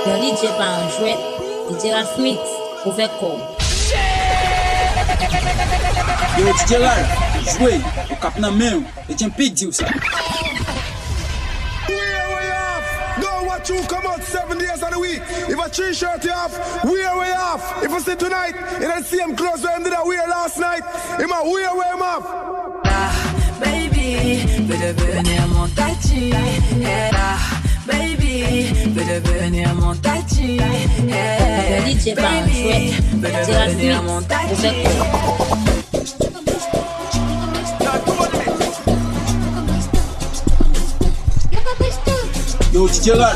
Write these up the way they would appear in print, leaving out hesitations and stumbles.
Le DJ pas un jouet, DJ la mix pour faire quoi? Yo, DJ Lal, jouer, au cap na main, et tiens big deal ça. You come out 7 days of the week. If a t-shirt you off, wear way off. If I see tonight, in the same clothes where I did wear last night, in my wear way off. Baby, veux devenir mon tati. Baby, veux devenir mon tati. Le DJ pas un jouet, DJ la mix pour faire quoi? Yo, DJ Lal,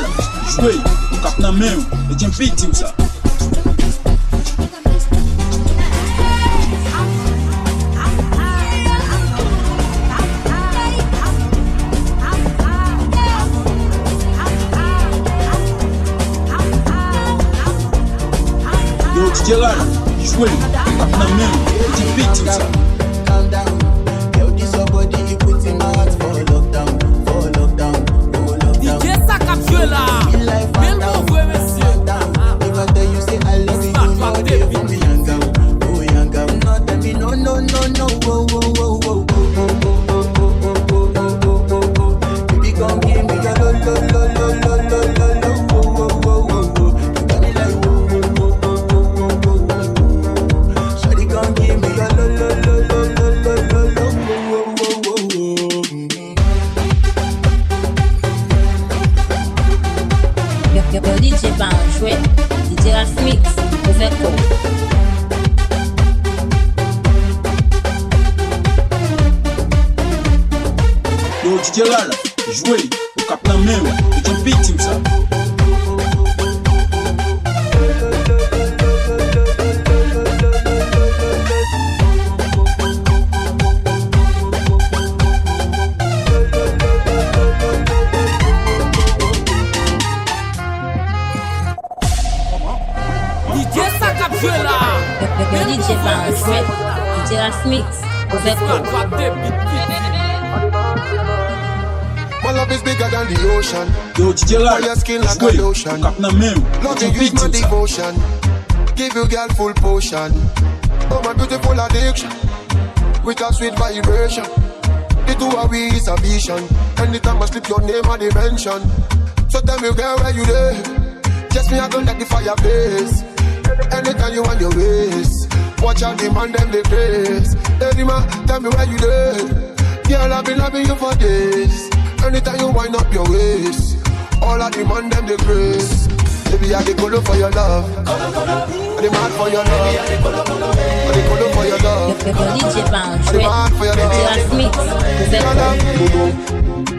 jouer, au cap na main, et tiens big deal ça. Yo, DJ Lal, jouer, au cap na main, et tiens big deal ça. Calm down, yo, this your body, you put in my heart for lockdown, for lockdown. Même mon vrai monsieur. Never tell you say I love you, you know they for me young girl, oh young girl. No tell me no, oh, oh, oh, oh, oh, oh, oh, oh. Baby come give me your lo, oh, oh, oh, oh. You got me like oh, oh, oh, oh, oh, oh. Shawty come give me your lo, oh, oh, oh, oh. Le DJ pas un jouet, DJ la mix pour faire quoi? Yo, DJ Lal, jouer, au cap na main, et tiens big deal ça. Le DJ pas un jouet, DJ la mix pour faire quoi? My love is bigger than the ocean. Yo, DJ Lal, Your skin like a jouer, au lotion. cap na main, et Love tiens you big is my deal ça. devotion. Give you girl full potion. Oh my beautiful addiction. With a sweet vibration. The two of we is a vision. Anytime I slip your name and dimension. So tell me girl where you live. Just me I don't like the fireplace. Anytime you want your ways. Watch out the man them the grace. Any man tell me where you live. Girl I've been loving you for days. Anytime you wind up your waist. All I demand them the grace. Baby I dey colo for your love. I dey mad for your love. I dey colo for your love. Le DJ pas un I dey jouet, mad for your DJ la love. mix pour faire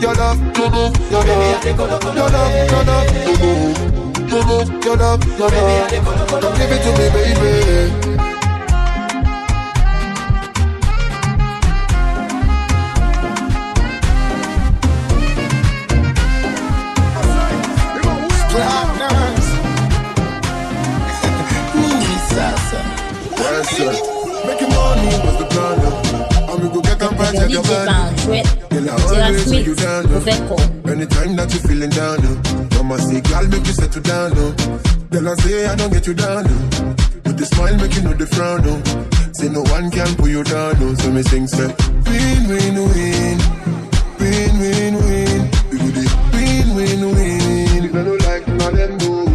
Your love, quoi? your love, your love, your love. Come give it to me, baby. Making money was the plan. I'm gonna go get them back Le at your DJ pas man. un jouet, Girl, I DJ la always say you mix down. pour faire quoi? Anytime that you feeling down, mama say, girl, make you settle down. Then I say, I don't get you down. With the smile, make you know the frown. Say no one can pull you down. So me sing, say, win, win, win. Win, win, win. We do the win, win, win. If I don't like none of them, go.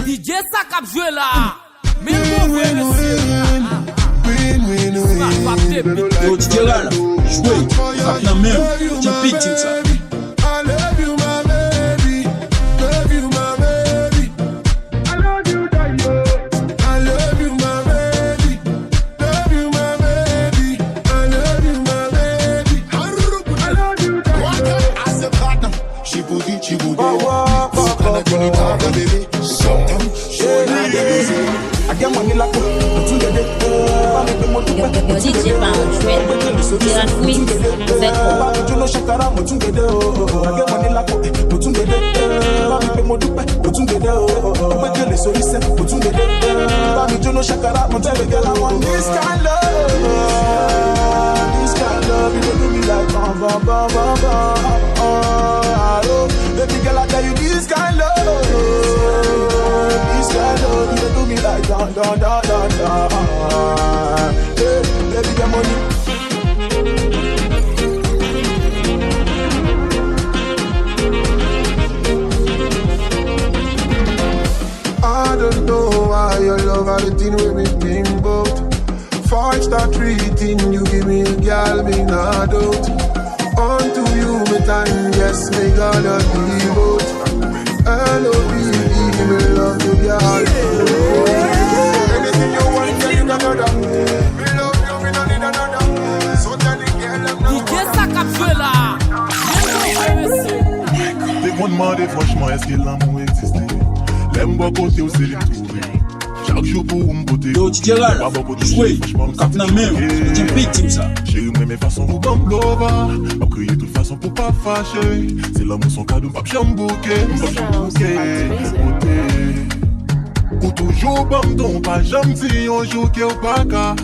DJ ça cap joué là. Même mon vrai monsieur. Win, win, win. Yo, DJ Lal, jouer, au cap na main, et tiens big deal ça. I love you, my baby. Love you, my baby. I love you, Dayo. I love you, my baby. Love you, my baby. I love you, my baby. I love you, Dayo. As a partner, she booty. And I can eat all the baby. Sometimes, she I get money like Le DJ pas un jouet, DJ la mix pour faire quoi? This kind of love, you do me like Baby girl, I tell you this kind love. This kind love, you do me like da da da da da. Hey, baby, get money. I don't know why your love all the thing with me think about. 5-star treating, you give me a girl, me not doubt. Unto you, me time, yes, me gotta devote. L-O-V-E, me love you, girl. Anything you want, tell you another. Me love you, me don't need another. So tell the girl, I'm not. DJ Sakap là. Dès qu'on demandait franchement, est-ce que l'amour existait? L'aime pas côté ou c'est l'imtrouvé. Chaque jour pour me côté. Yo, DJ Ral, jouez, on capte la même, on dit victime ça. J'ai eu mes façons pour pas me blover. Pas crier de toute façon pour pas fâcher. C'est l'amour son cadeau, pas chambouquer. Ou toujours pas me don, pas jamais si on joue qu'il ou pas qu'à.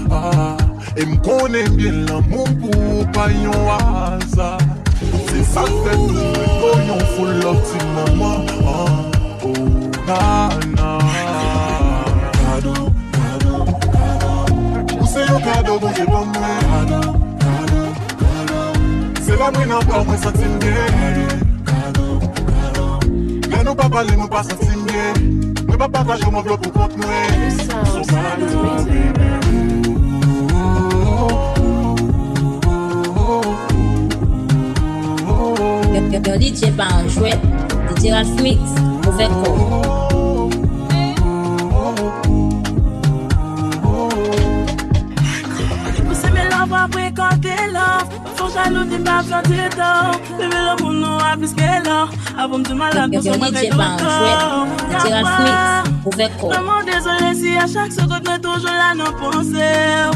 Et me connaît bien l'amour pour pas yon hasard. C'est ça que fait tout, on full love to maman. Oh, na na. Cadeau, cadeau, cadeau. Ou c'est un cadeau, bon c'est pas moi. Cadeau, cadeau, cadeau. C'est la brune encore, moi sentim bien. Cadeau, cadeau, cadeau. Mais nous pas parler, nous pas sentim bien. Nous pas partager mon vlog pour compte moi. Son cadeau, baby. Le DJ pas en jouet, DJ Ralph Mix, mauvais con. Pousser mes lèvres après quand t'es là. Faut jaloux, t'es pas planté dedans. Bébé, l'amour nous a plus qu'elle là. Avant de malade, Le DJ pas en jouet, DJ Ralph Mix, mauvais con. Vraiment désolé si à chaque seconde, mais toujours là, non penser.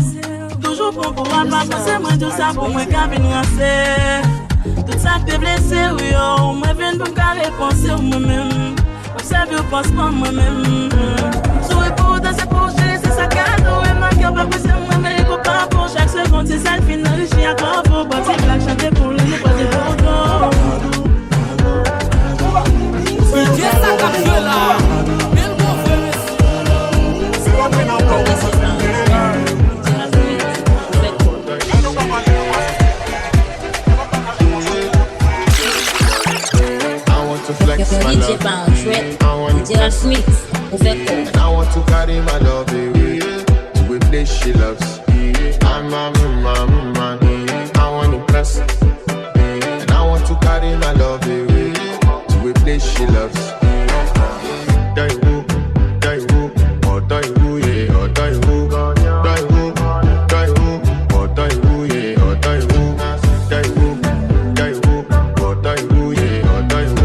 Toujours pour pouvoir pas penser, moi tout ça pour moi, qu'à venir assez. Tout ça que t'es blessé, oui, oh. Moi, viens pour me penser moi-même. Observe, je pense pas moi-même. Souris pour danser pour chérir, c'est ça cadeau. Et ma cœur pas pousser moi, mais les copains pour chaque seconde. C'est ça le final, je suis à quoi pour partir, blague, chanter pour lui, ne pas dire pour toi. DJ Sakap là. Même bon frère. C'est la brune encore, moi sentim bien. Flex my DJ love. pas en jouet, DJ Ralph Mix, mauvais con. And I want to carry my love away to a place she loves. I'm a man. I want to impress. And I want to carry my love away to a place she loves. Die woo, oh die woo, yeah, oh die woo, die woo, oh die woo, yeah, oh die woo, die woo, oh die woo, yeah, oh die woo.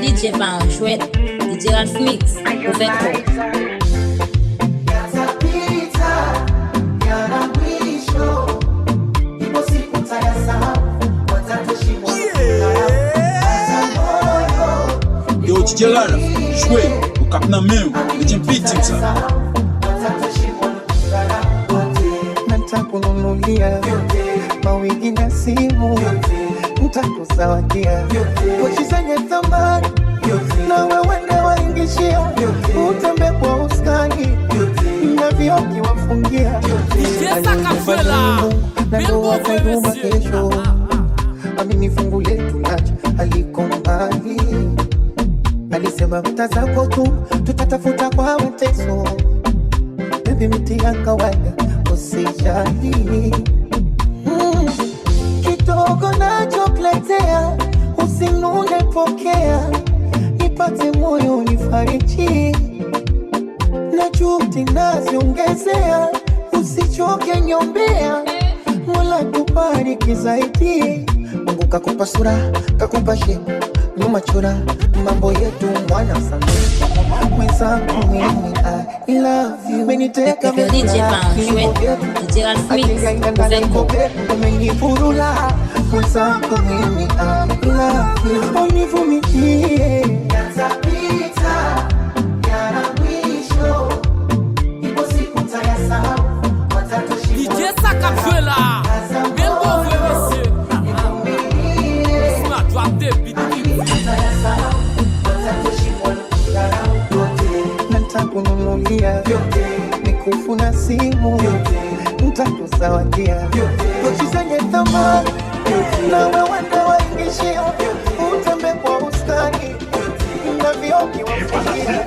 DJ pas en jouet, DJ Ralph Mix, mauvais con. Yo, DJ Ral, jouer, au cap na main, mais tiens beating ça. Nitakununulia mawigi na simu, nitakuzawadia pochi zenye thamani, na wewe ndio waingishia, utembe kwa uskani na vioki wafungia. Na ndo wakaiduma kesho, amini fungu letu lacha aliko mbali. Alisema mta zako tu tutatafuta kwa mateso, baby miti ya kawaida usijali. Kidogo nachokuletea usinune, pokea nipate moyo unifariji, na juhudi naziongezea usichoke nyombea, Mola tubariki zaidi. Mungu kakupa sura, kakupa shepu, nyuma chora, mambo yetu mwana sana. Mwenzangu mimi I love you. Meniteka mwana, umenifurula. Mwenzangu mimi I love you. Univumilie, yatapita, yana mwisho, ipo siku tayasahau, watatoshi DJ Sakapjuela, Melbo Wewesie, Sima drop the beat. Nitakununulia mikufu na simu, nitakuzawadia pochi zenye thamani, na wewe ndio waingishia, utembe kwa ustani na vioki wafungia.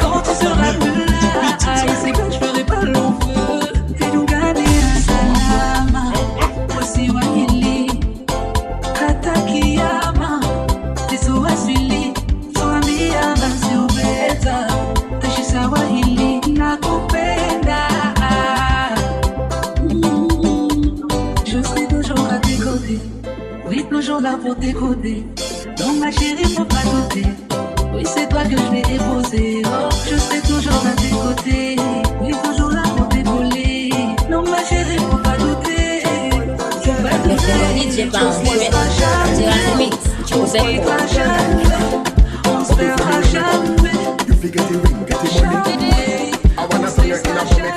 Quand tu seras plus là, c'est que je ferai pas long feu. Et nous garder un salama, aussi wahili, katakiyama, teso waswili, tuambia basi ubeta, tashisa wahili, nakupenda. Je serai toujours à tes côtés, oui toujours là pour t'écouter. Donc ma chérie, faut pas douter. Oui, c'est toi que je vais épouser. Oh, je serai toujours à tes côtés. Oui, toujours là pour t'épauler. Non, ma chérie, faut pas douter. Faut pas douter. DJ jamais. On se perdra jamais. You figure the ring, get the money. I wanna see you in a moment.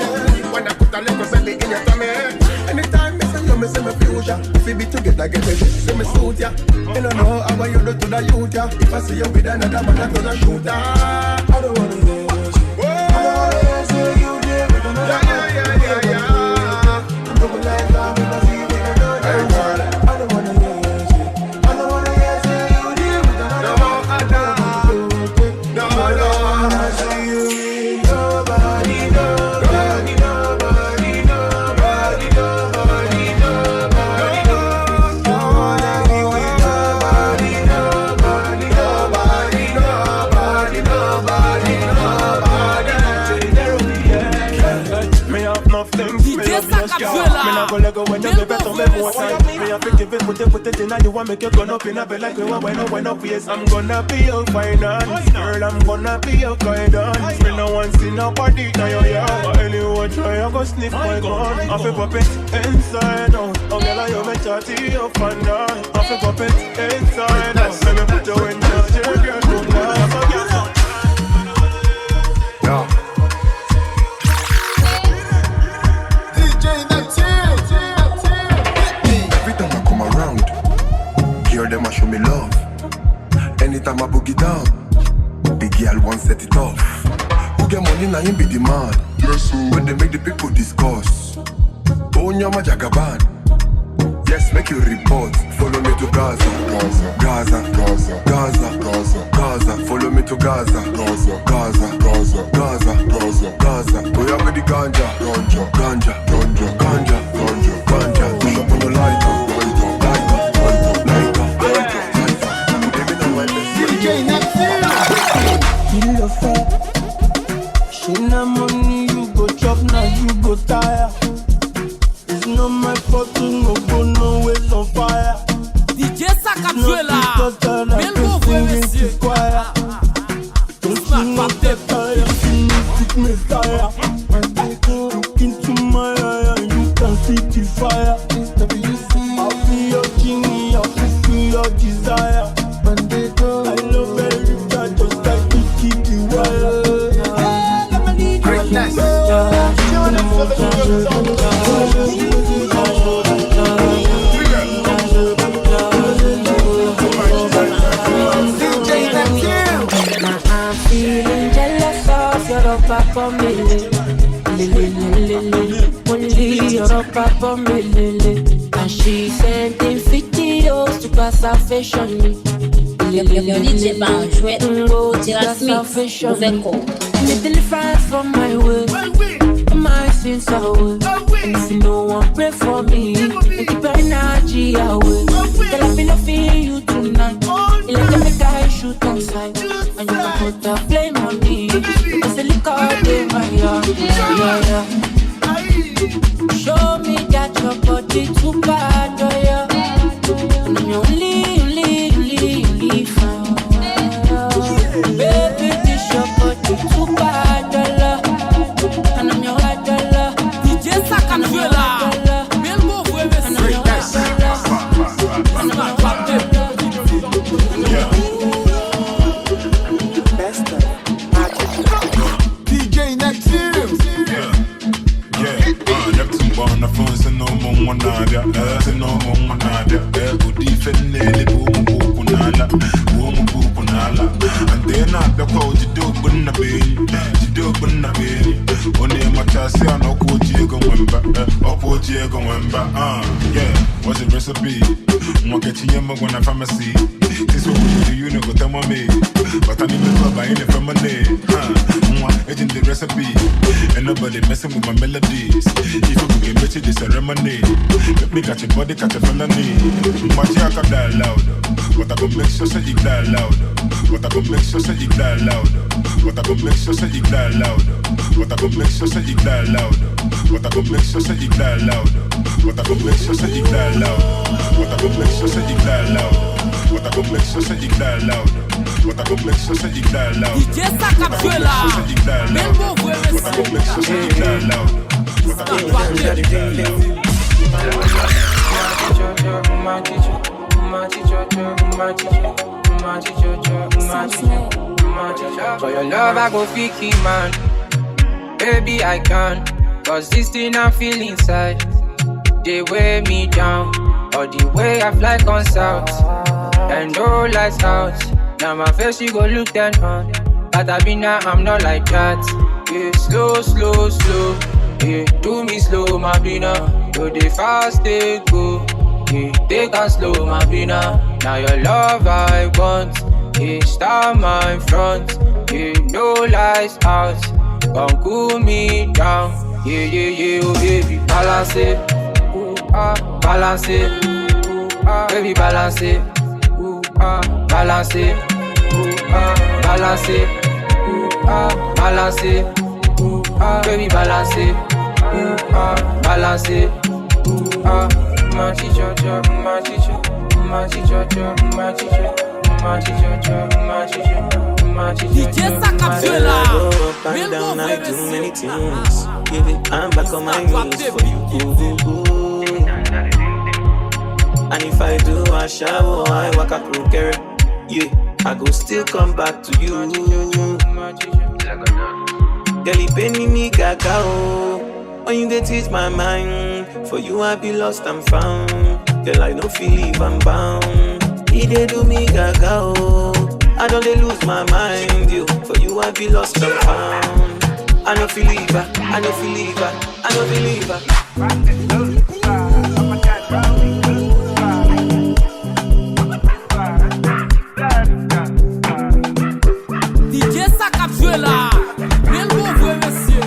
When I put a little belly in your tummy. Anytime me say me future. If we be together, get me say me suit ya. You don't know how you do to the youth ya. If I see you with another man, I'm gonna shoot ya. I don't wanna hear you. I don't wanna hear you there with another man. Yeah. Don't be like that when I see you with another man. I don't wanna hear you. I don't wanna hear you there with another man. I don't wanna see you with nobody. Me not go let go when you give it to me more time. Me have to give it, put it in and you want make you gun up in a bed like you want when up yes. I'm gonna be your finance, girl. I'm gonna be your guidance. Me no want see nobody now you yeah. Anyone try I go sniff my gun. I feel pop it inside out. Oh girl, you make chatty up and down. I feel pop it inside out. Let me put you in charge, girl. Don't lie. Yeah. Them a show me love. Anytime I boogie down, the girl won't set it off. Who get money now him be the man. Yes, when they make the people discuss. Oh nyama jagaban. Yes, make you report. Follow me to Gaza, Gaza, Gaza, Gaza, Gaza, Gaza. Follow me to Gaza, Gaza, Gaza, Gaza, Gaza, Gaza, Gaza. We have the ganja, ganja, ganja, ganja, ganja, ganja, ganja. Push up on the lighter. Kill your fat. She na money, you go chop, now you go tire. It's not my fault to no go nowhere on fire. DJ Sakapjuela, Melbo Wewesie, don't you know that I am finished Messiah. Look into my eye and you can see the fire. I'll be your king, I'll fulfill your desire. I love every time, just like to keep the wire. Greatness. I'm feeling jealous of your papa Mele. Only your papa Mele. And she sending videos to pass her fashion. Your DJ ban chouette, tira Smith, ouvert corps. Me deliverance from my way, my sins away. And if you no one pray for me, and keep your energy away. Girl, I've been feeling you tonight. You like to make I shoot on sight, and you can put the flame on me. It's a liquor in my heart, yeah. Show me that your body too bad, yeah. And I'm only fan. Baby, this your body too bad, and I'm your idol. DJ Sakamvela, même beau vrai monsieur. DJ next year. On the phone, say no more one nadia, say no more one nadia. Go defend the boom nala, and then not the code you do, but na baby, you do, but na baby. Only my child say I know coach you going back, or coach you going back. Yeah, what's the recipe? One catching him when I pharmacy. This what we do, you know, go tell me. But I need to go buy it from my name. Agent the recipe, and nobody messing with my melodies. If you can get the ceremony, let me catch your body, catch a felony. Watch you can die louder. What I go make sure say you die louder. What I go make sure say you die louder. What I go make sure say you die louder. What I go make sure say you die louder. What I go make sure say you die louder. What I go make sure say you die louder. What I go make sure say you die louder. What I go make sure say you die louder. What I go make sure say you die louder. DJ Sakamvela, même beau vrai monsieur. What I go make sure say you die louder. What I go make sure say you die louder. For your love I go fiki man. Baby I can. Cause this thing I feel inside, they weigh me down. Or the way I fly on south, and no lights out. Now my face you go look down on. But I be now I'm not like that. Yeah, slow. Yeah, do me slow, my bina. Do the fast they go. Yeah, take and slow, my bina. Now your love I want. Yeah, stand my front. Yeah, no lights out. Come cool me down. Yeah, oh baby, balance it. Balance it. Baby, balance it. Balance it. Balance it. Balance it. Baby, balance it. Balance it. My teacher, my teacher, my teacher, my teacher, my teacher, my teacher. DJ Sakamvela, Go up and down, I do many things. Yeah, I'm back on my knees for you. And if I do a shower, I walk a crooked. Yeah, I go still come back to you. Girl, you penny me gaga, oh. When you dey teach my mind, for you I be lost and found. Girl, I no feel leave I'm bound. He dey do me gaga, oh. I don't dey lose my mind, yo. For you I be lost and found. I no feel leave her, I no feel leave her, I no feel leave her. DJ Sakamvela, même beau vrai monsieur.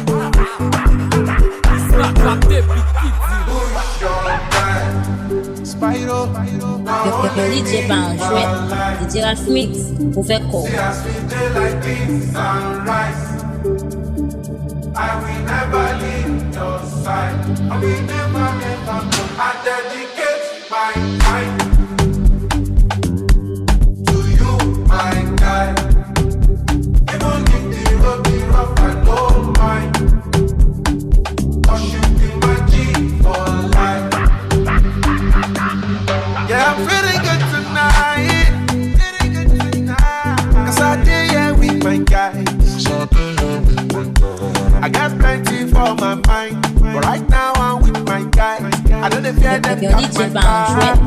Your DJ ban chouette, tira Smith, ouvert corps. I will never leave your side. I will never. I dedicate my time to you, my guy. Even if the road be rough, I know my my guys. I got plenty for my mind, but right now I'm with my guys. I don't fear them got my back.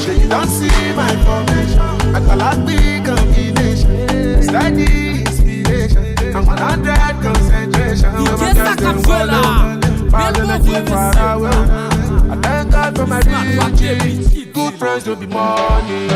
So you don't see my formation. I call out big combination. Steady inspiration. I'm 100 concentration. I'm far away. I thank God for my riches. Good friends don't be money.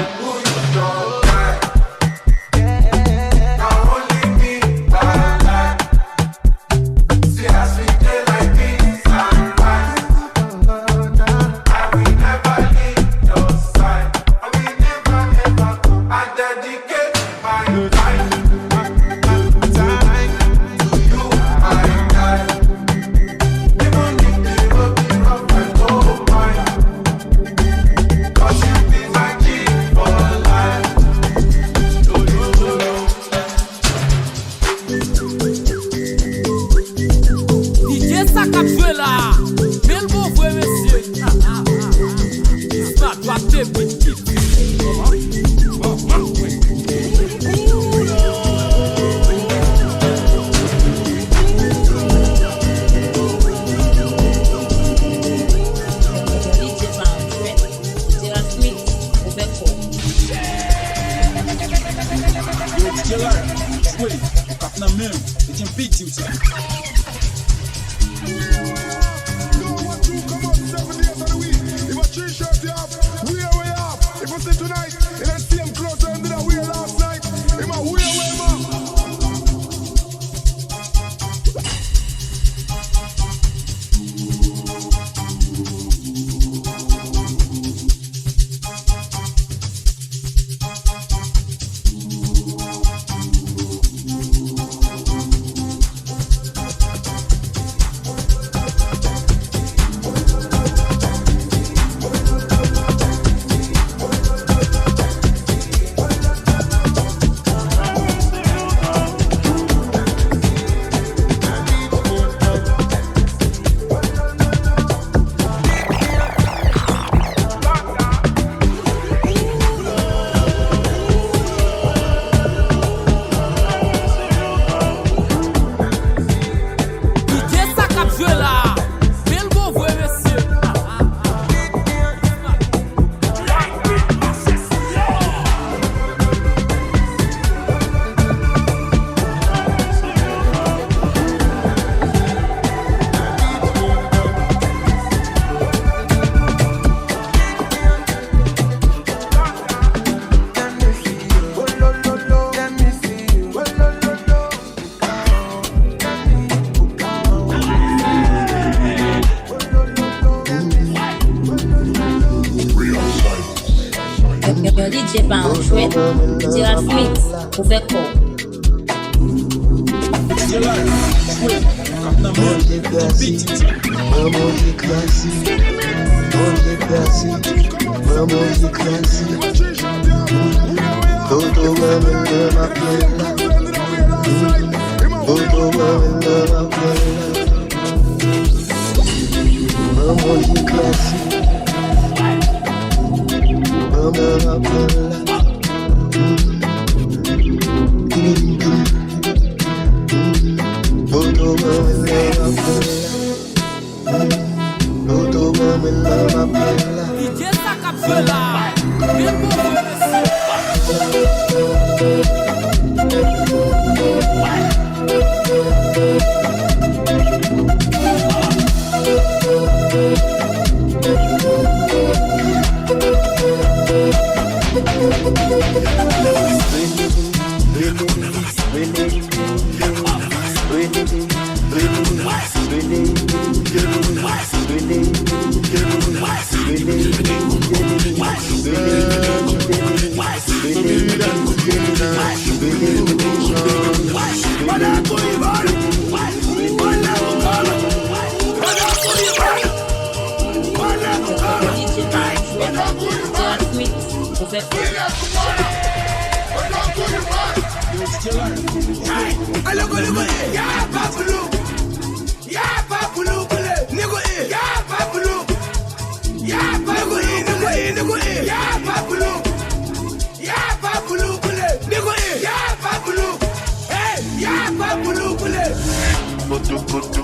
Sokoto.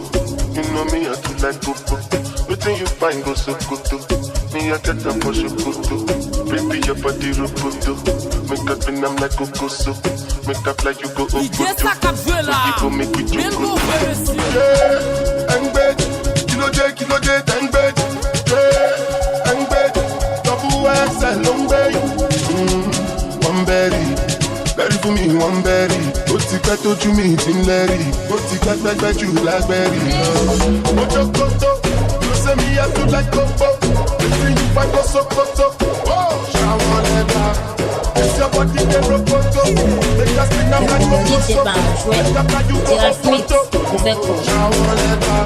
You know me, I do like Popo. Waiting you find go Sokoto. Me, I get up for Sokoto. Baby, your body roboto. Make up and I'm like Kokoso. Make up like you go Okoto. So you go make it Chokoto. Yeah, and bed. Kilo J, and bed. Yeah, and bed. Double XL, long bed. One berry. Berry for me, one berry. Oti pẹ́ tójú mi ti ń lẹ́rì. Oti pẹ́pẹ́pẹ́ jù lágbẹ́rì. Ojo koto, you say me I do like Coco. Between you fight for Sokoto. Oh, shower leather. It's your body get roboto. Make us spin up like Coco. Make up like you go Okoto. Shower leather.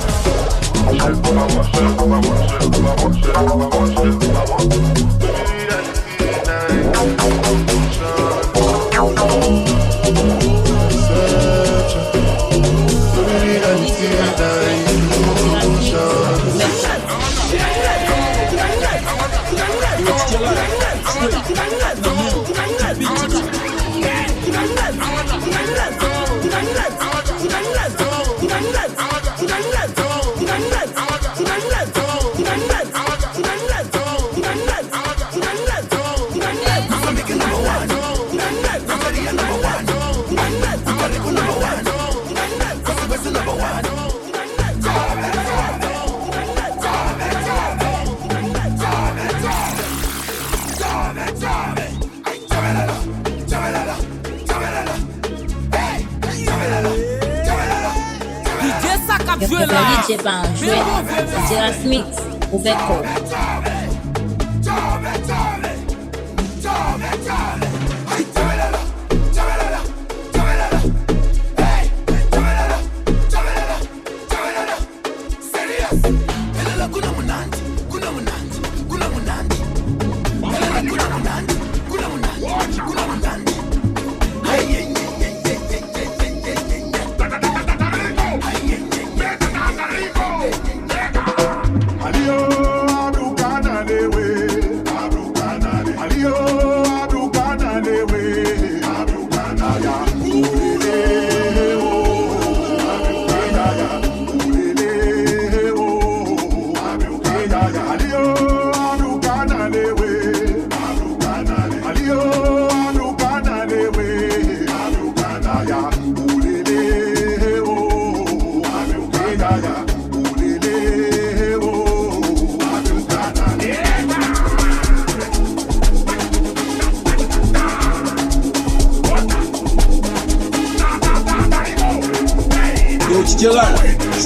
DJ par un jouet, c'est la Smith, au fait quoi.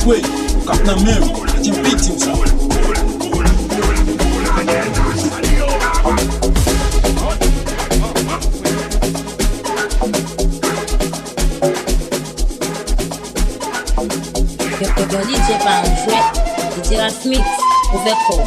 Jouer, cap nan men, c'est une victime ça. Le DJ par un jouet, c'est la Smith, au fait quoi.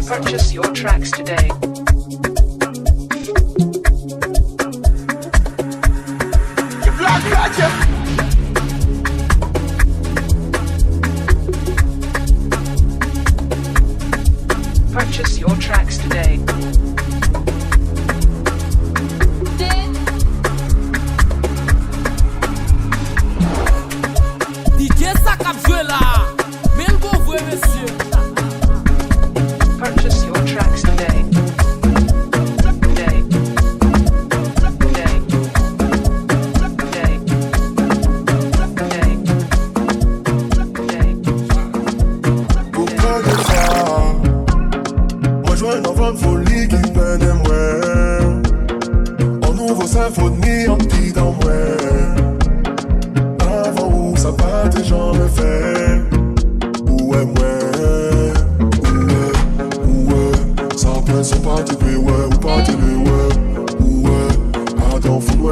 Purchase your tracks today. Purchase your tracks today.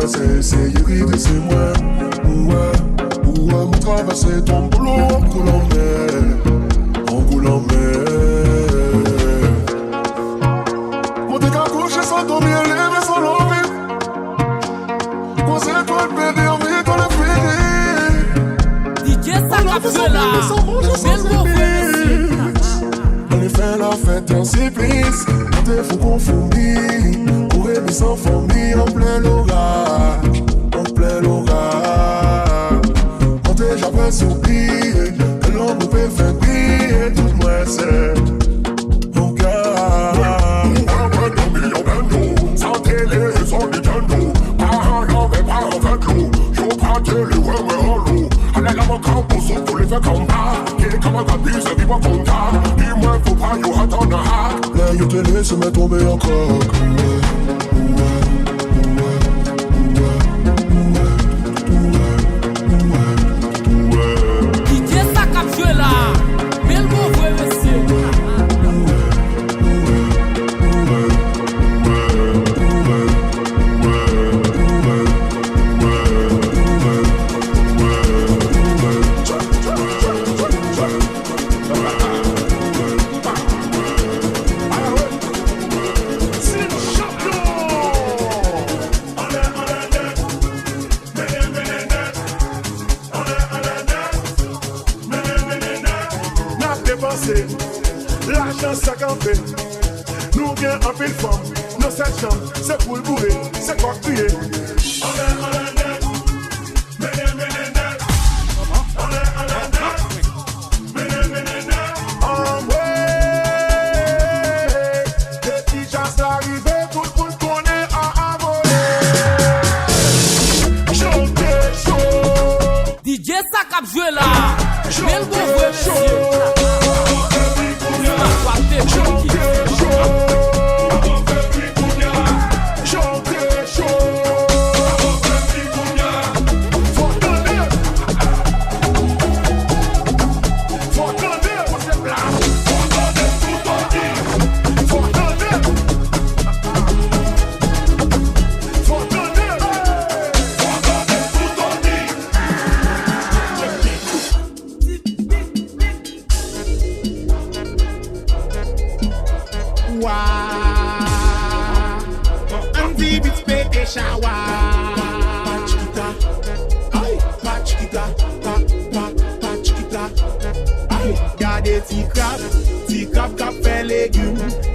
c'est essayer de c'est moi. Mon travail c'est ton boulot en coulant mer. Mon dégât couché sans dormir, levé sans l'envie. Conseil toi le bébé, on vit dans le fini. DJ Sakapsela, on est fait la fête en cycliste. On te fout qu'on fourmille. Pour aimer sans famille en plein l'orage. On t'est jamais oublié que l'homme peut faire briller tout moi c'est mon cœur. Sans télé et sans Nintendo. Pas en love et pas en fait l'eau. J'en prends télé, ouais, en l'eau. Allez là mon camp pour ça, tous les faits comme ça. Qui est comme un caprice, et vivre comme ça. Dis-moi, faut pas you attendre un hack. Là, yo télé se met tomber en coque. L'argent ça campé, nous bien en pile femme, nos 7 chambres, c'est pour le bourré, c'est quoi crier. Depuis chasse arrivé, tout le monde connaît à voler. Chanter chaud. DJ Sakapsela, mais le bon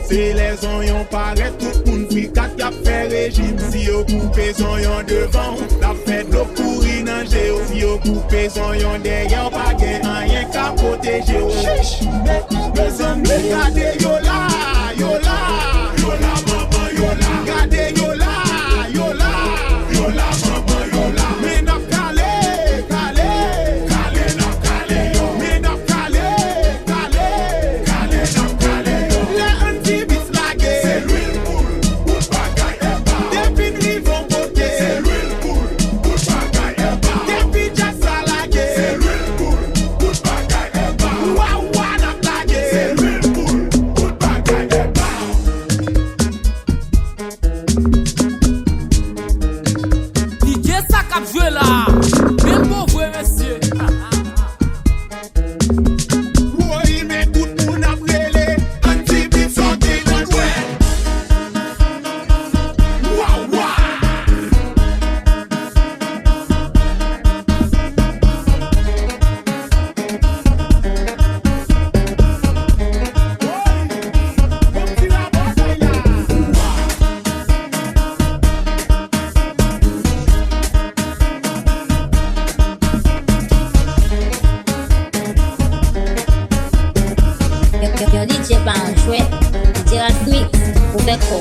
c'est les oignons paraît tout le monde free 4 qui a fait régime. Si vous coupez son oignon devant, la fête l'eau pourri dans géo. Si vous coupez son oignon derrière, pas gain rien qu'à protéger. Chiche, mes amis, regardez yo là, maman yo là. Regardez yo là, maman yo là. Mais n'a calé n'a calé yo. Mais n'a calé n'a calé yo. C'est l'huile poule, pour bagaille et bas. Depuis nous vont côté, c'est l'huile poule, pour bagaille et bas. Depuis déjà salagé, c'est l'huile poule, pour bagaille et bas. Ouah, n'a blagué, c'est l'huile poule, pour bagaille et bas. DJ Sakapsela, même bon vrai monsieur. Oui, mais tout le monde a brûlé, un petit bit sorti dans le web. Yo DJ pas un chouette, DJ Mix, pour faire quoi?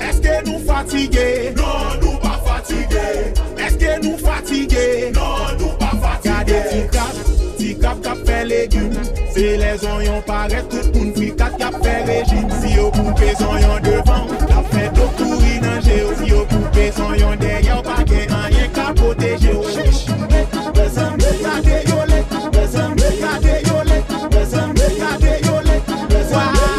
Est-ce que nous fatigués? Non, nous pas fatigués. Est-ce que nous fatigués? Non, nous pas fatigués. Petit cap fait légumes. C'est les oignons paraît tout le monde free 4 qui a fait régime. Si vous coupez son oignon devant, la fête au pourri dans géo. Si vous coupez son oignon derrière, pas gain rien qu'à protéger. Chiche, mes amis, regardez yo les, mes amis, regardez yo les, mes amis, regardez yo les, mes amis.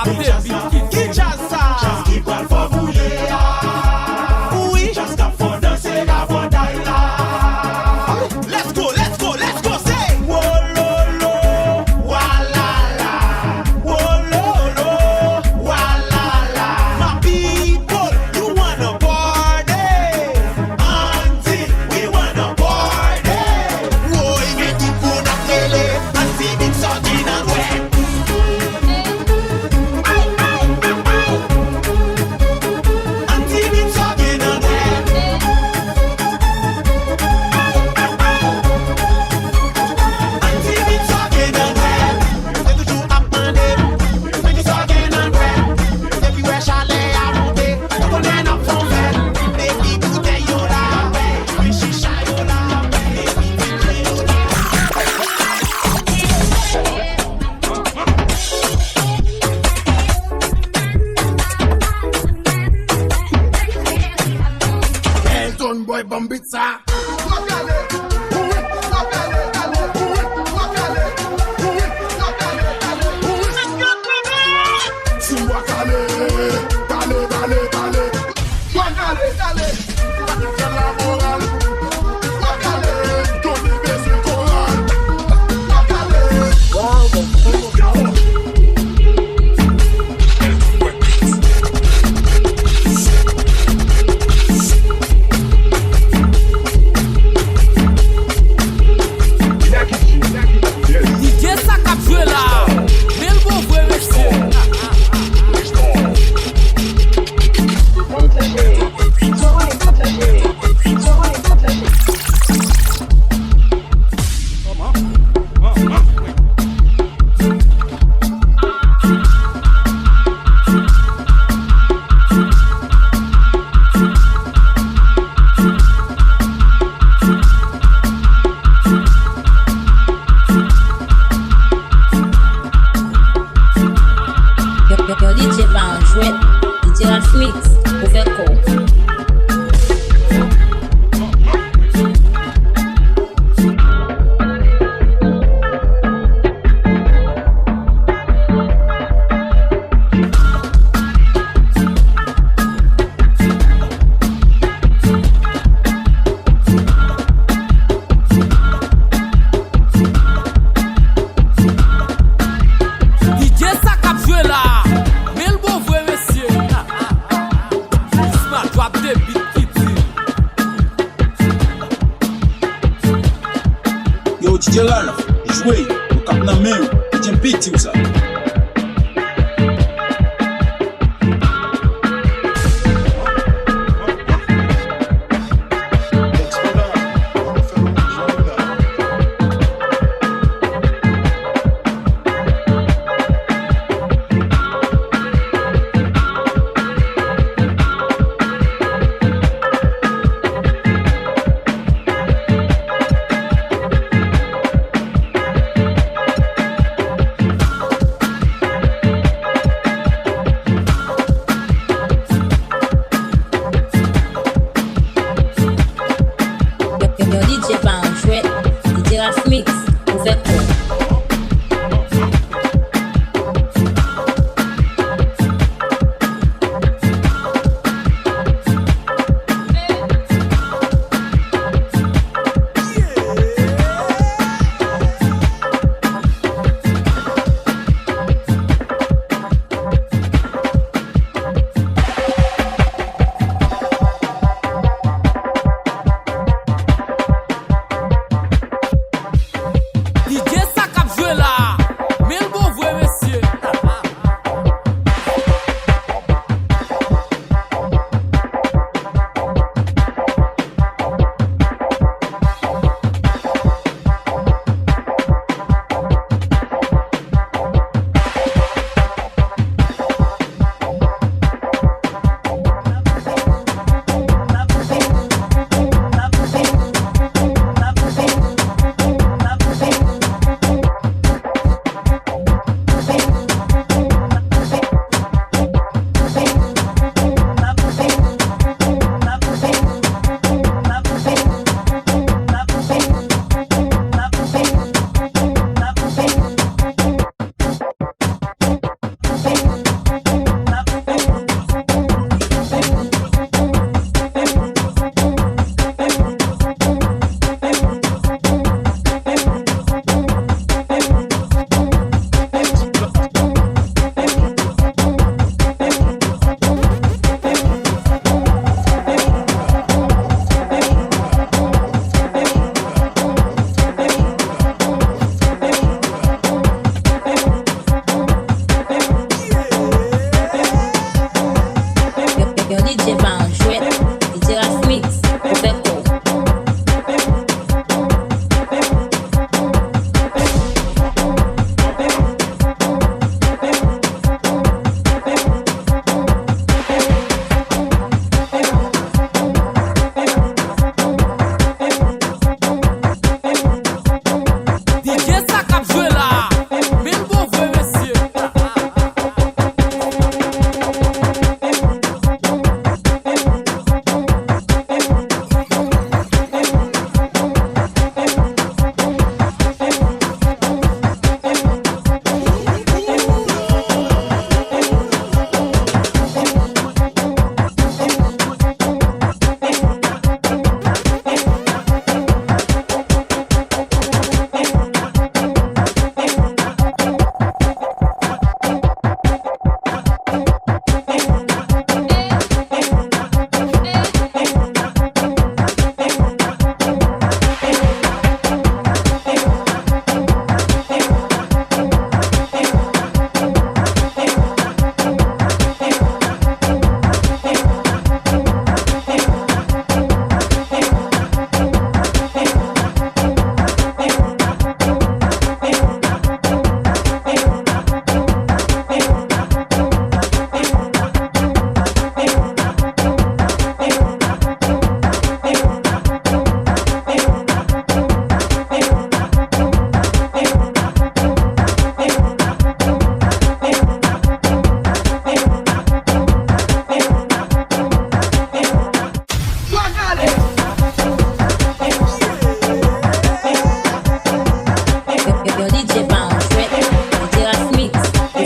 Qui jazz ça? Jazz qui parle fort bouger. Oui. Jazz qui faut danser la bataille là. Let's go, let's go, let's go, say. Wololo, walala. Wololo, walala. My people, you wanna party? Auntie, we wanna party. Boy, me tout pour la télé. Auntie, big sorting and wet. Boy Bambitza. DJ Lala, jouer, au cap na main, et tiens petit ça.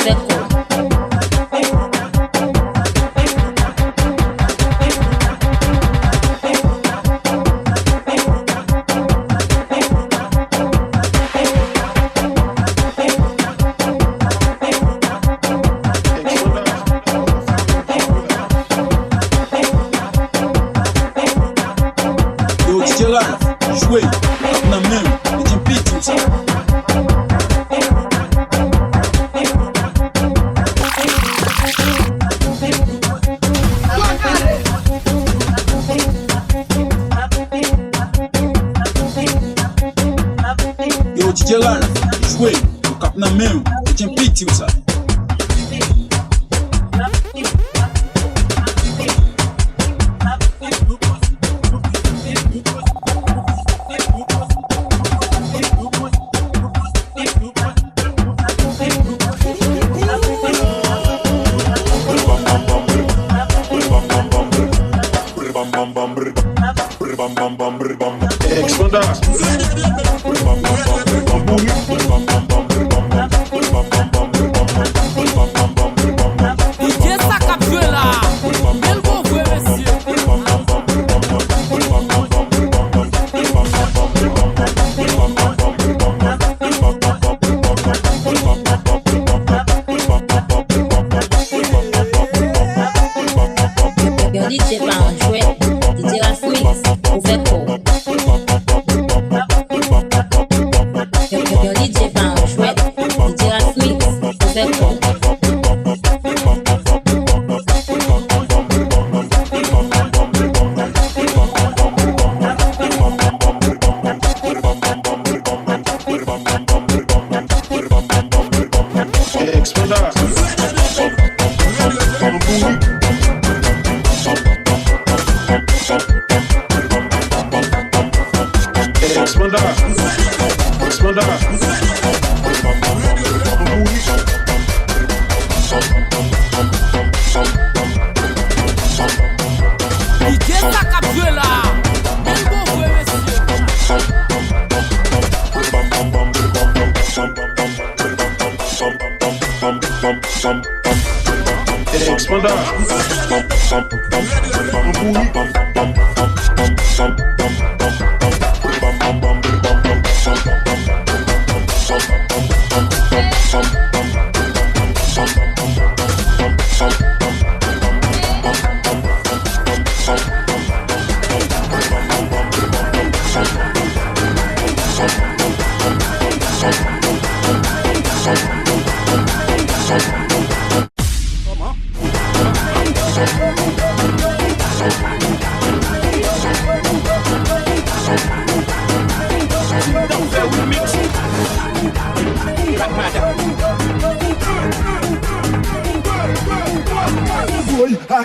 faire quoi? Jouer, na même, et tu piques tout ça. Yo, DJ Ral, jouer, au cap na même, et tu piques tout ça.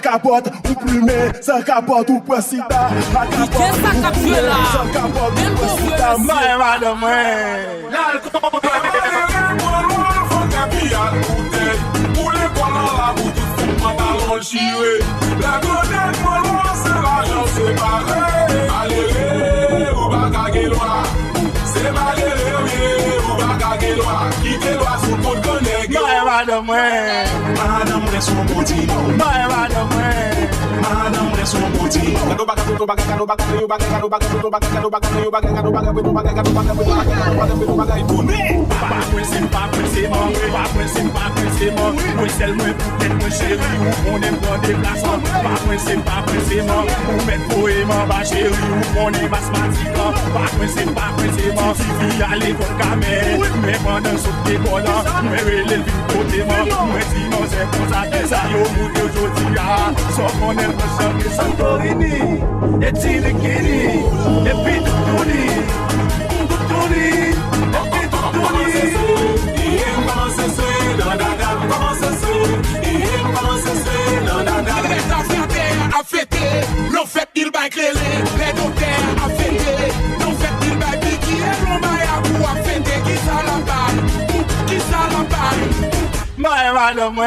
Capote, ou plumet, sans capote ou précida. La capote, ou plumet, sans capote ou précida. Madame, pour les pendant la boue, tout le pantalon chiré. La godette, moi, c'est l'argent séparé. Allez, ou bagaguelois. C'est malheureux, ou bagaguelois. Quittez loi sous le code connect. Madame, reste mon bouti. Madame, reste mon bouti. Et puis a fêté, l'on fait il va éclairer, les docteurs a fêté, l'on fait il va piquer, l'on va y avoir a fêté, qui ça la balle, madame,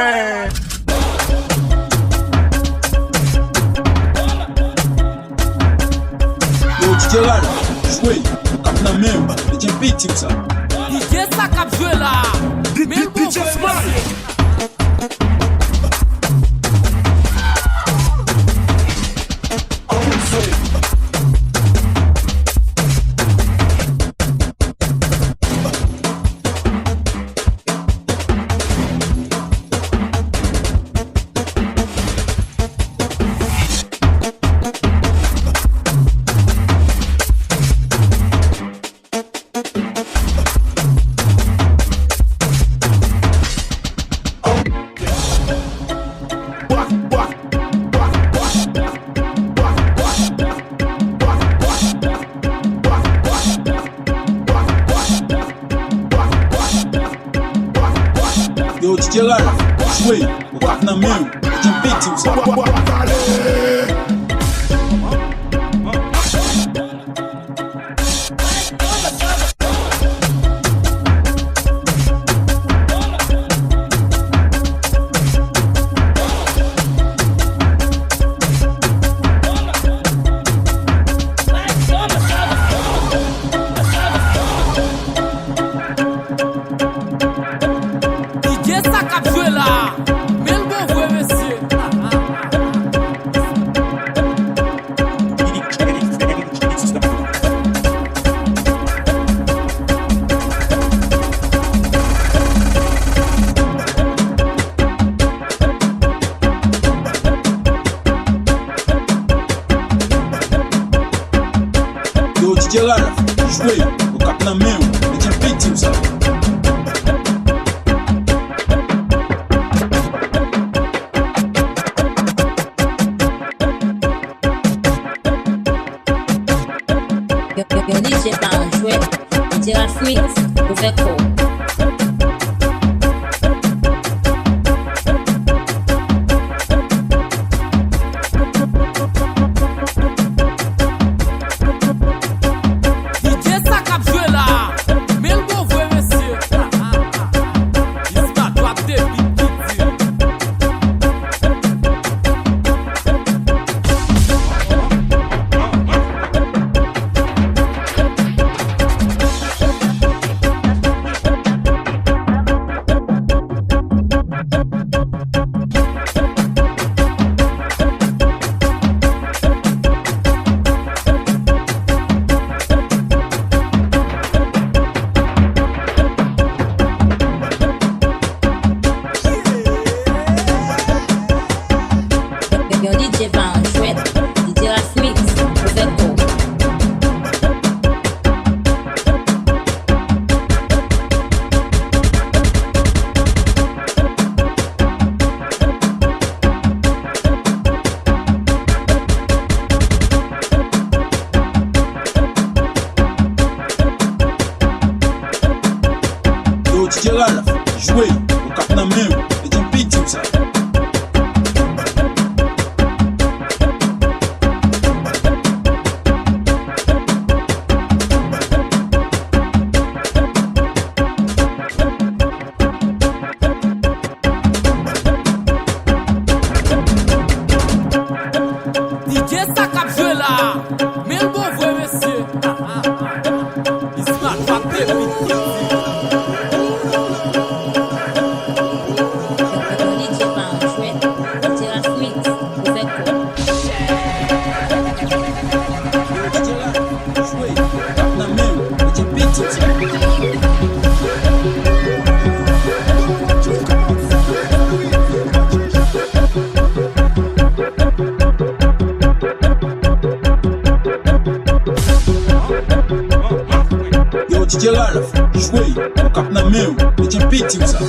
Yo, DJ Ral, jouer, au cap na même, et tu piques tout ça. DJ ça cap jouer là. DJ Smart. Yo, DJ Ralph, joué, au cap nan men, qui pété ou ça. DJ Ralph, joué, au cap nan men, qui pété ou ça. Yo DJ pas un jouet, DJ Ralph Mix, pour faire quoi? Yo DJ pas un jouet, DJ Ralph Mix, pour faire quoi? Yo, DJ Ralph, joué, au cap nan men, qui pété ou ça. Yo, DJ Ralph, joué, au cap nan men, qui pété ou ça.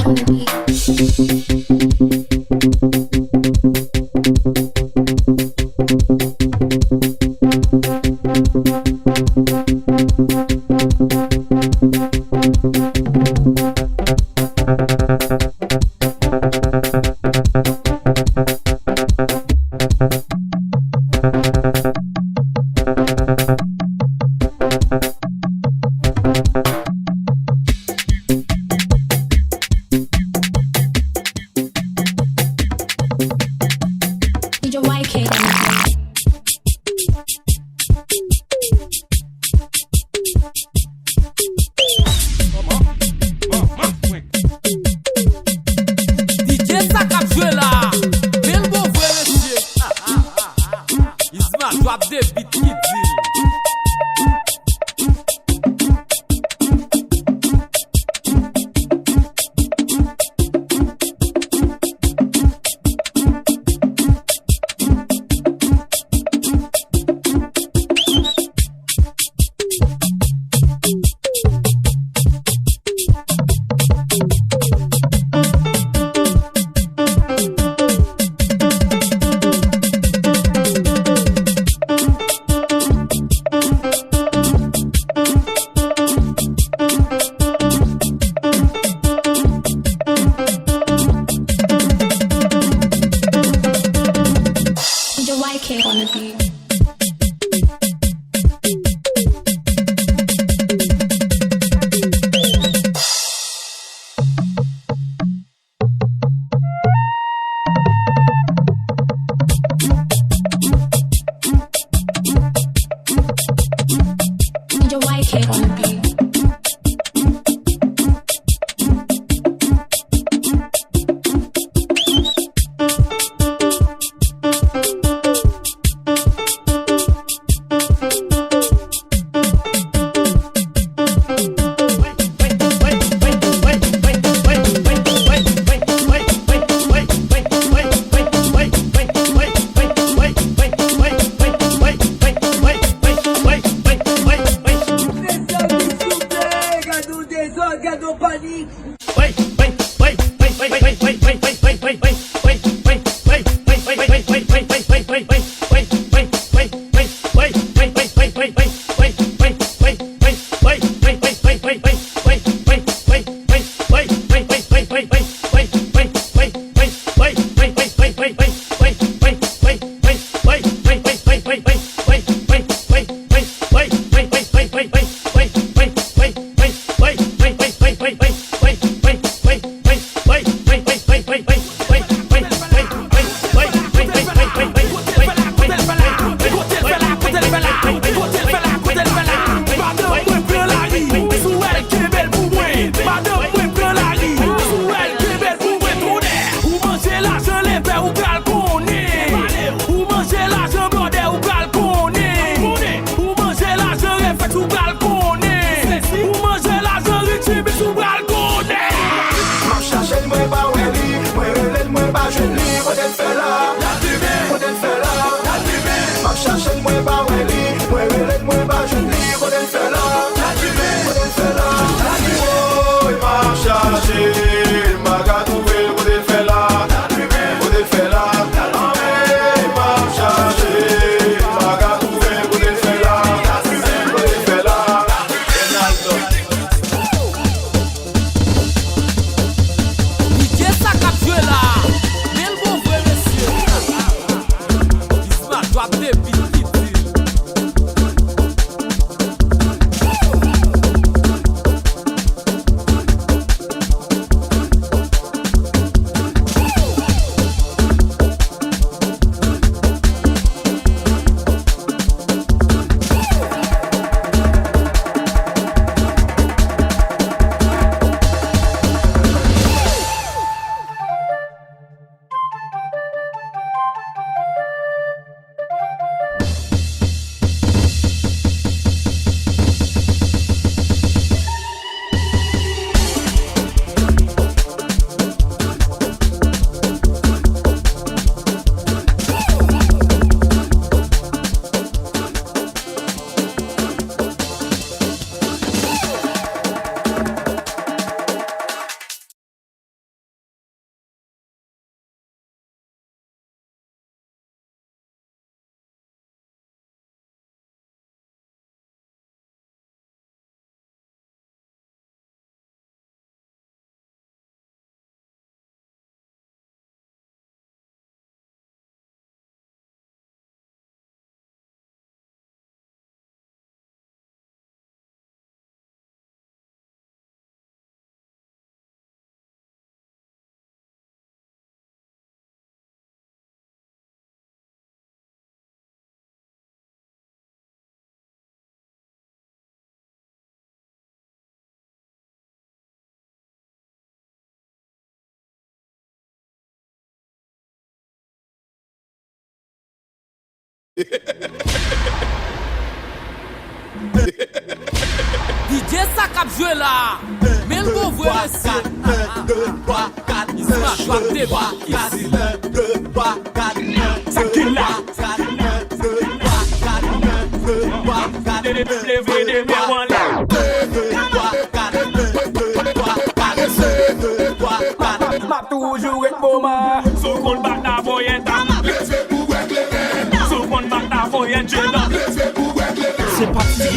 on the beat. DJ ça cap joué là. Mais le bon vrai c'est 1, 2, 3, 4. Il smash pas des bas. 1, 2, 3, 4. Ça qui là. 1, 2, 3, 4. 2, 3, 4. Les vrais des mémoires là. 2, 3, 4. 2, 3, 4. 2, 3, 4. M'a toujours être beau ma. Sous compte bat la voyette. Sous compte bat la voyette. C'est parti.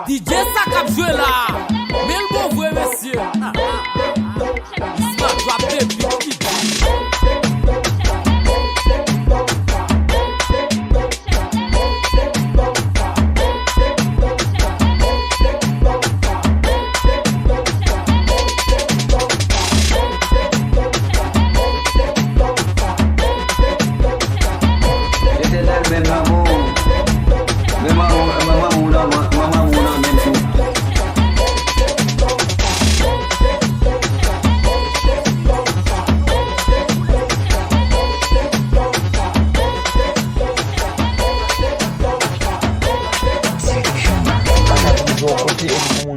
DJ ça cap joué là. Mais le bon vrai monsieur. Smash drop des pics.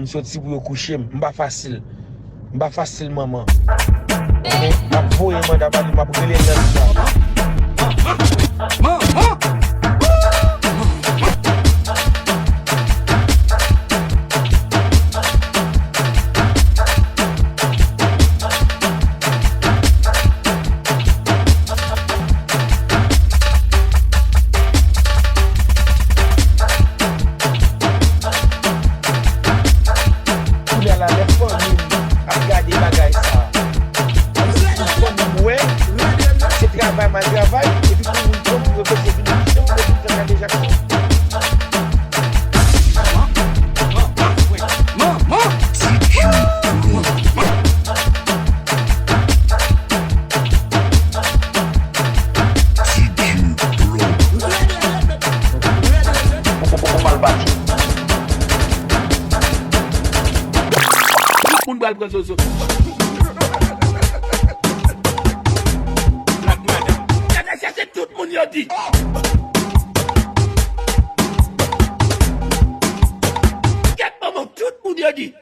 Sorti pour coucher, m'ba facile maman. M'a voyé manda pas m'a brûlé Black man. moun yo di. Get maman, tout moun yo di.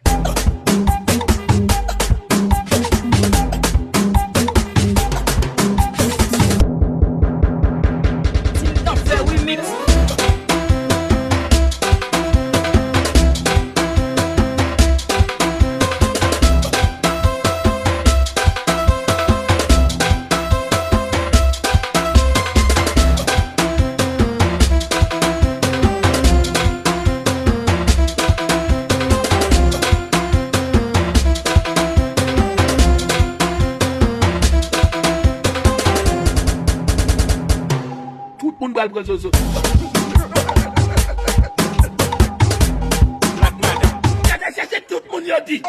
Zozo. Black madam. C'est tout le monde y a dit.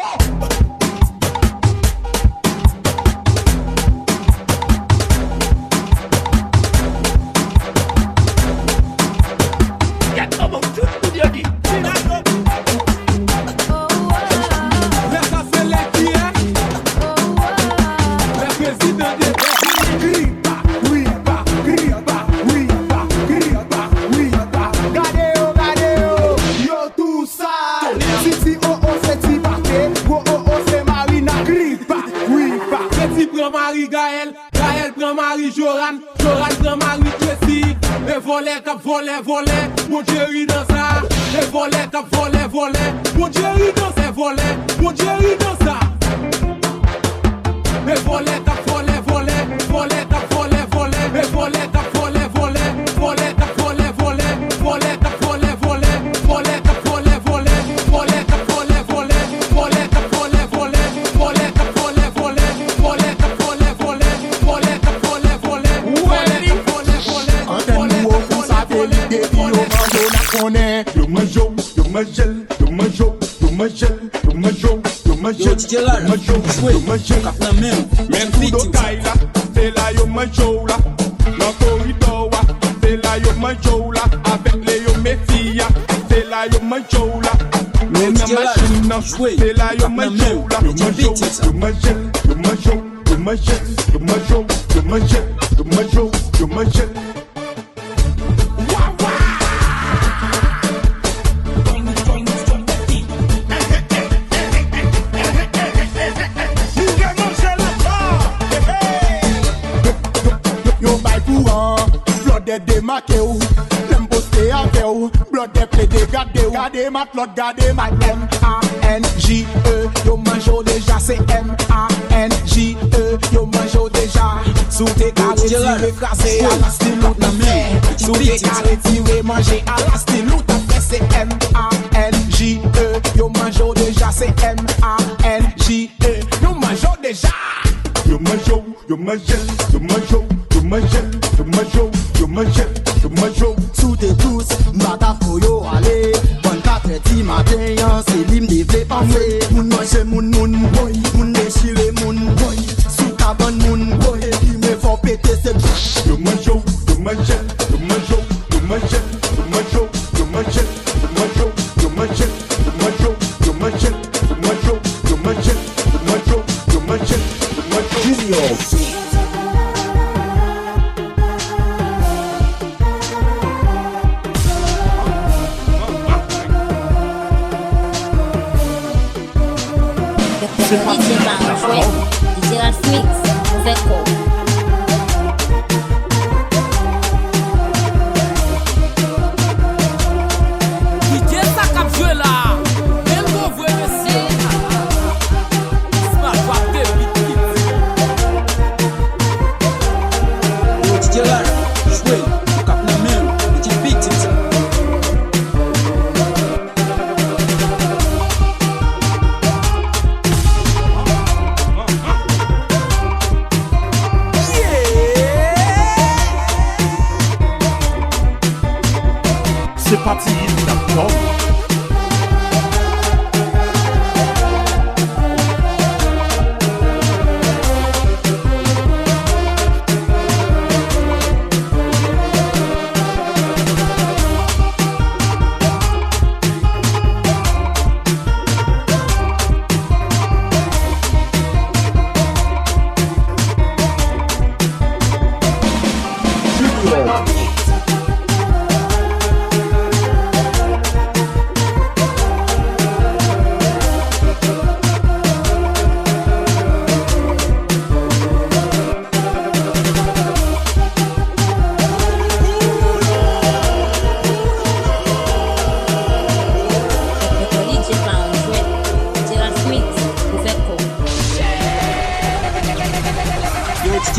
Voler, mon Jerry dans ça. Les volets, cap voler, mon Jerry dans ça. Voler, mon Jerry dans ça. Les volets, cap voler, cap voler, les volets, cap voler, cap voler, cap voler, cap voler, cap voler, cap voler, cap voler, cap voler, cap Même coup de taille là, c'est là yo manjou là. Dans corridor, c'est là yo manjou là. Avec les yo méfia, c'est là yo manjou là. Même dans machine non, c'est là yo manjou là. Yo manjou. Démarqué ou, l'aime poster avec ou, blood des plaies dégagé ou, gardez ma clotte, gardez ma M-A-N-J-E, yo mangeau déjà, c'est M-A-N-J-E, yo mangeau déjà, sous tes carrés tirés, crasés à la style ou ta fait, sous tes carrés tirés, manger à la style ou ta fait, c'est M-A-N-J-E, yo mangeau déjà, c'est M-A-N-J-E, yo mangeau déjà. Yo mangeau, sous tes tous, m'bata faut yo aller. Bonne 4h matin, c'est l'hymne des vrais parfaits. Moun mange moun boy, moun déchire moun boy. Sous ta bonne moun boy, il me faut péter ses bouches. Yo mangeau. DJ Banjouet, DJ Mix, Officiel. DJ ça cap jouer là. Même go voir monsieur. Smart Wap de beat. DJ là, jouer, cap na même, DJ beat.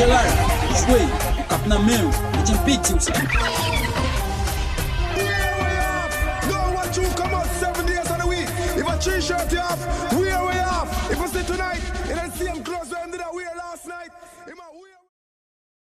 Tiral, joué, ou cap nan men, et un petit ou ça. Don't want you come out 7 days of the week. If a t-shirt you have, we are way off. If I see tonight, and I see him close, I'm the way.